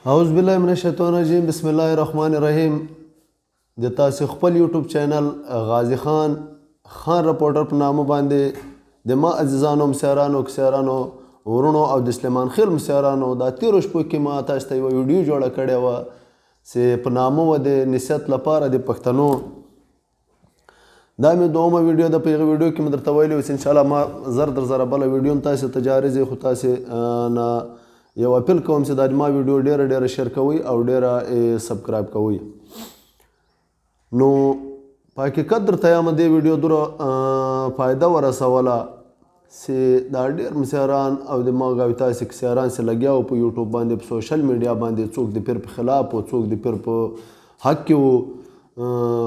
اعوذ بالله من الشیطان الرجیم بسم الله الرحمن الرحیم د تاسو خپل یوټیوب چینل غازی خان رپورټر په نامه باندې د ما عزیزانو مسیرانو کسیرانو ورونو او د سلیمان خیل مسیرانو دا تیرو شپو کې ما تاسو ته یو ویډیو جوړه کړې وه چې په نامه و د نصیحت لپاره د پښتنو دا مې دومه ویډیو ده. په هغه ویډیو کې مې درته ویلي وو چې انشاءالله ما زر در زره بله ویډیو هم تاسو ته جارز خو تاسې نه یو اپیل کوم چې دا ما ویډیو ډیره شیر کوئ او ډیره سبسکرایب کوئ. نو په حقیقت درته یم دې ویډیو دومره فایده ورسوله چې دا ډېر مسیران او د ما غوي تاسې کسیران چې لګیا وو په یوټیوب باندې په سوشل میډیا باندې څوک د پیر په خلاف و څوک د پیر په حق کې وو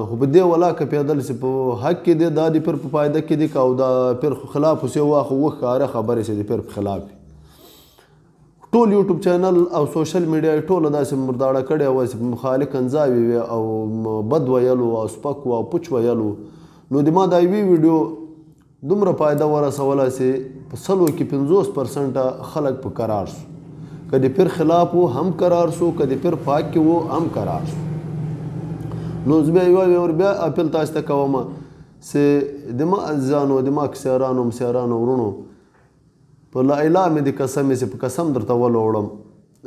خو په دې ولاکه پیدل چې په حق کې دی دا د پیر په فایده کې دی که او د پیر خلاف اوسې واخو وښکاره خبرې چې د پیر په خلاف وي. ټول یوټیوب چینل او سوشل میډیا یې ټوله داسې مرداړه کړې وه چې مخالق انځاوې وې او بد ویلو او سپک و او پوچ ویلو. نو د ما دا یوې ویډیو دومره فایده ورسوله چې په 50% خلک په قرار سو، که د پیر خلاف و هم قرار سو، که د پیر په حق کې و هم قرار سو. نو زه بیا اپیل تاسو ته کوم چې د ما عزیزانو د ما کسیرانو مسیرانو ورونو په لا اله مې د قسم چې په قسم درته ولوړم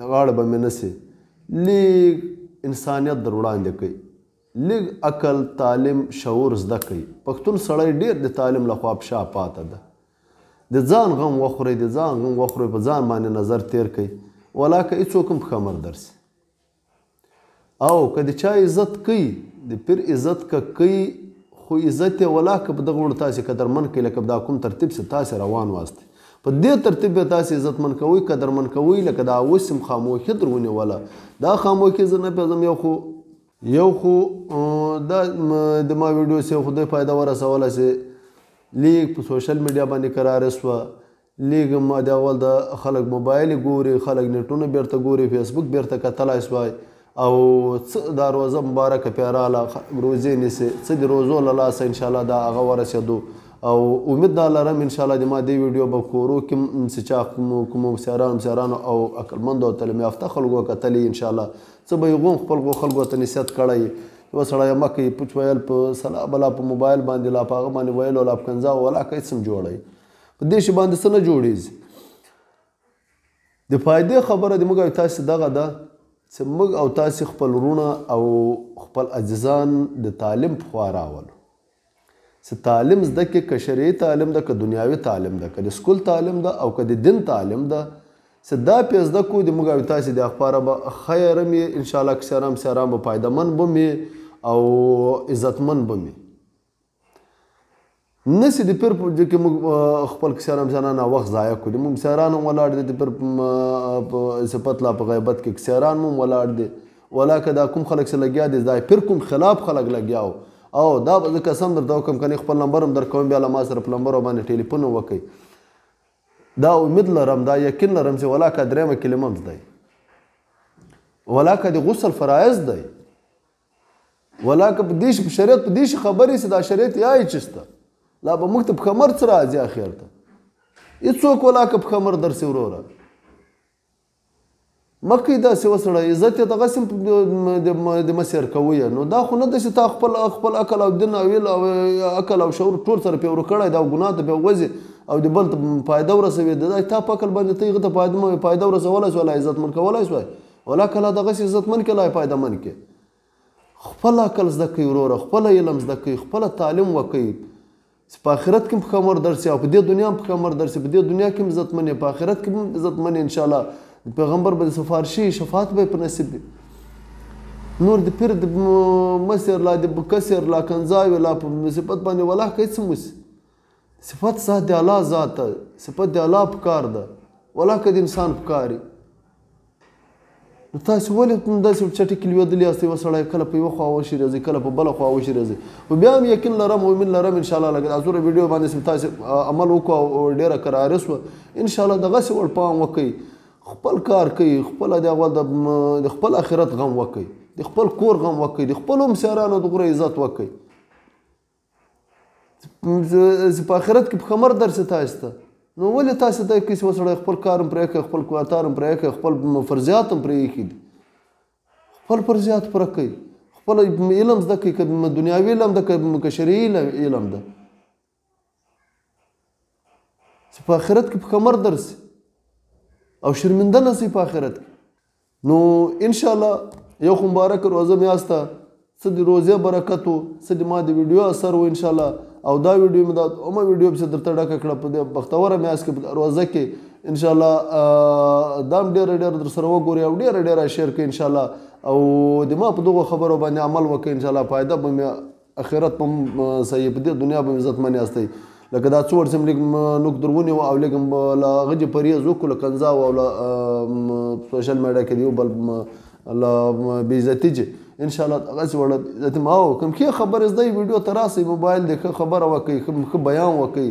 غاړه به مې نسي لیږ انسانیت در وړاندې کوي، لیږ عقل تعلیم شعور زده کوي. پښتون سړی ډېر د تعلیم له خوا په شا پاته ده. د ځان غم وخورئ، د ځان غم وخورئ، په ځان باندې نظر تیر کوي ولاکه هېڅوک هم په خمر درسي. او که د چا عزت کوي د پیر عزت که کوي خو عزت یې ولاکه په دغه وړ تاسې قدرمن کوي لکه دا کوم ترتیب چې تاسې روان واستئ په دې ترتیب به تاسې عزتمن کوئ قدرمن کوئ. لکه دا اوس هم خاموشي در ونیوله دا خاموشي زه نه پېژنم یو خو دا د ما ویډیو چې یو خدای فایده ورسوله چې لیږ په سوشل میډیا باندې قراره سوه، لیږ ما د اول د خلک موبایل ګوري، خلک نیټونه بیرته ګوري، فیسبوک بیرته کتلی سوای او څه دا روزه مبارکه پیراله روزې نیسي څه د روزو له لاسه انشاءالله دا هغه ورسېدو او امید دا لرم انشاءالله د ما دې ویډیو به کورو کې چې چا کومو مسیرانو او عقلمندو او تعلیم یافته خلکو کتلي انشاءالله څه به یې غوم خپل خلکو ته نصیحت کړی یوه سړی مه کوي پوچ ویل په سلا بلا په موبایل باندې لا په هغه باندې ویلو لا په کنځاو ولاکه هېڅ هم جوړوي په دې شي باندې څه نه جوړېږي. د فایدې خبره د موږ او تاسې دغه ده چې موږ او تاسې خپل ورونه او خپل عزیزان د تعلیم په خوا راولو چې تعلیم زده کړي، که شرعي تعلیم ده که دنیاوي تعلیم ده، که د سکول تعلیم ده او که د دین تعلیم ده چې دا پې زده کړو د موږ او تاسې د خپاره به خیر هم یې انشاءالله کسیران مسیران به فایدهمند به هم او عزتمند به هم نسي د پیر په کې موږ خپل کسیران مسیران وخت ضایع کړو. موږ مسیران هم ولاړ دي د پیر په صفت لا په غیبت کې کسیران هم ولاړ دي ولاکه دا کوم خلک چې لګیا دي دا پیر کوم خلاف خلک لګیا وو او دا به زه قسم درته وکړم که نه خپل نمبر هم درکوم بیا له ما سره په نمبرو باندې ټلیفون وکئ. دا امید لرم دا یقین لرم چې ولاکه درېیمه کلمه هم زده ولاکه د غسل فرایض دی ولاکه په دې په شریعت په دې خبرې چې دا شریعت یای چسته لا به موږ ته په خمر څه راځي اخر ته هېڅوک ولاکه په خمر درسي وروره مکې داسې وسړی عزت یې دغسې د مسیر کوي. نو دا خو نه ده چې تا خپل عقل او دین او ویل او عقل او شعور ټول سره پې ورو کړی دا ګناه ته پې وځي او د بل ته فایده ورسوي دا تا په عقل باندې ته هغه ته فایده ورسولی سوی لا عزتمند کولی سوی ولاکه لا دغسې عزتمند کړي لا فایدهمند کړي. خپل عقل زده کوي وروره، خپل علم زده کوي، خپله تعلیم وکوي چې په آخرت کې هم په خمر درسي او په دې دنیا هم په خمر درسي، په دې دنیا کې هم عزتمن یې په آخرت کې هم عزتمن یې انشاءالله پیغمبر به د سفارشي شفاعت به یې په نصیب وي. نور د پیر د مسیر لا د کسر لا کنځاوي لا په صفت باندې ولاکه هېڅ هم وسي صفت ذات د الله ذات ده، صفت د الله په کار ده ولاکه د انسان په کار نو تاسې ولې داسې چټکې لوېدلي یاست یوه سړی کله په یوه خوا وشي راځي کله په بله خوا وشي راځي خو بیا هم یقین لرم او امید لرم انشاءالله لکه دا زوره ویډیو باندې چې تاسې عمل وکړو او ډېره کراره سوه انشاءالله دغسې ور پام وکئ خپل کار کوي خپله د اول د خپل آخرت غم وکئ د خپل کور غم وکئ د خپلو مسیرانو د غوره عزت وکئ چې په آخرت کې په خمر درسي تاسې ته نو ولې تاسې ته کیسې وسړی خپل کار هم پرې کوي خپل کارتار هم پرې کوي خپل فرضیات هم پرې ایښي دي خپل فرضیات پوره کوئ خپل علم زده کوئ که دنیاوي علم ده که شرعي علم ده چې په آخرت کې په کمر درسي او شرمنده نه سي په آخرت کې نو انشاءالله یو خو مبارکه روزه میاشت ده څه د روزې برکت و څه د ما د ویډیو اثر و انشاءالله او دا ویډیو مې دا اومه ویډیو پسې درته ډکه کړه په دې بختوره میاشت کې روزه کې انشاءالله دا هم ډېره ډېره در سره وګورئ او ډېره ډېره شیر کړئ انشاءالله او د ما په دغو خبرو باندې عمل وکړئ انشاءالله فایده به مې آخرت په صحیح په دې دنیا به مې عزتمن یاستئ لکه دا څو ورځې مې لږ نوک در ونیو او لږ له هغه جې پرهیز وکړو له کنځاو او له سوشل میډیا کې د یو بل له بېعزتي چې انشاءالله هغسې وړه عزتي ما وکړم ښې خبرې زده ویډیو ته راسئ موبایل دی ښه خبره وکړئ ښه بیان وکړئ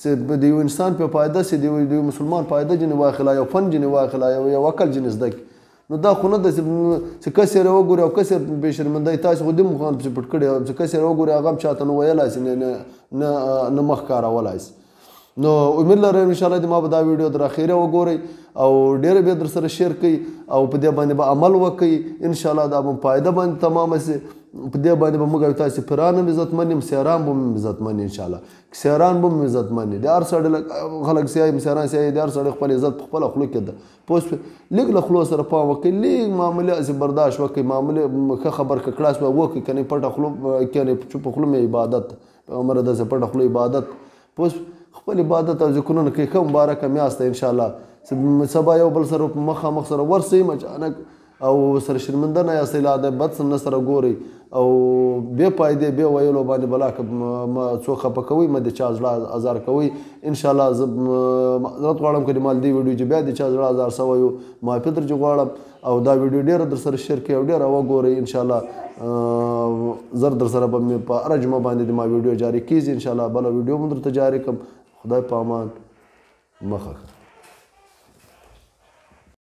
چې د یو انسان په فایده سي د یو مسلمان فایده جنې واخله یو فن جنې واخله یو عقل جنې زده کړي نو دا خو نه ده چې کس یې راوګوري او کس یې بې شرمندی تاسې خو دې مخان پسې پټ کړي چې کس یې راوګوري هغه هم چاته نه ویلی سي نه مخ کارولی سي نو امید لرم انشاءالله د ما به دا ویډیو در اخیره وګورئ او ډېره بیا در سره شیر کړئ او په دې باندې به عمل وکړئ انشاءالله دا به فایده باندې تمامه سي په دې باندې به موږ او تاسې پیران هم عزتمن یم سیاران به هم عزتمن انشاءالله سیاران به هم عزتمن دي د هر سړی خلک سیایي سیاران سیایي د هر سړی خپل عزت په خپله خوله کې ده پوه شوې لږ له خولو سره پام وکړئ لږ معاملې هسې برداشت وکړئ معاملې ښه خبر که کړاس به وکړئ که نه پټه خوله کښېنئ چوپه خوله مې عبادت پیغمبره داسې پټه خوله عبادت پوه خپل عبادت او ذکرونه کوي ښه مبارکه میاشت ده انشاءالله سبا یو بل سره مخامخ سره ورسئ اچانک او سره شرمنده نه یاستئ لا د بد نه سره ګورئ او بې فایدې بې ویلو باندې بلا که څوک خفه کوئ مه د چا زړه ازار کوئ انشاءالله زه معذرت غواړم که د ما دې ویډیو چې بیا د چا زړه ازار سوی و معافي درجې غواړم او دا ویډیو ډېره در سره شیر کړئ او ډېره وګورئ انشاءالله زر در سره به مې په هره جمعه باندې د ما ویډیو جاري کیږي انشاءالله بله ویډیو هم درته جاري کړم خدای په امان مخه